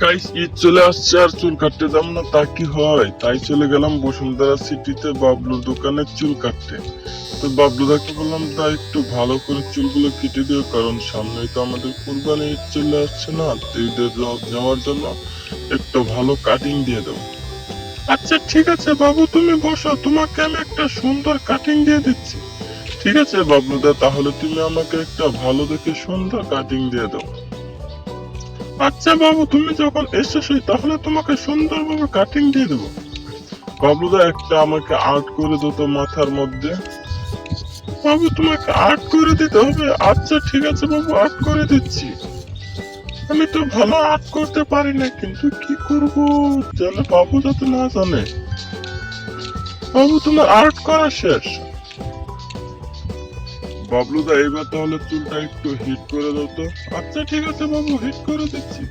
Guys, Eid চলে আসছে আর চুল কাটতে যাবো না তা কি হয়? তাই চলে গেলাম বসুন্ধরা সিটিতে বাবলুর দোকানে চুল কাটতে। তো বাবলুদাকে বললাম, দা একটু ভালো করে চুলগুলো কেটে দিও, কারণ সামনেই তো আমাদের কুরবানি ঈদ চলে আসছে না, তো ঈদে যাওয়ার জন্য একটু ভালো কাটিং দিয়ে দাও। আচ্ছা ঠিক আছে বাবু, তুমি বসো, তোমাকে আমি একটা সুন্দর কাটিং দিয়ে দিচ্ছি। ঠিক আছে বাবলুদা, তাহলে তুমি আমাকে একটা ভালো দেখে সুন্দর কাটিং দিয়ে দাও। আচ্ছা বাবু, তুমি যখন এসেছো তাহলে তোমাকে সুন্দরভাবে কাটিং দিয়ে দেবো। বাবলুদা, একটা আমাকে আর্ট করে দাও তো মাথার মধ্যে। বাবু, তোমাকে আর্ট করে দিতে হবে? আচ্ছা ঠিক আছে বাবু, আর্ট করে দিচ্ছি। আমি তো ভালো আর্ট করতে পারি না, কিন্তু কি করব, যেন বাবু যাতে না জানে। বাবু, তোমার আর্ট করা শেষ। বাবলুদা, এবার তাহলে চুলটা একটু হিট করে দাও তো। আচ্ছা ঠিক আছে বাবু, হিট করে দিচ্ছি।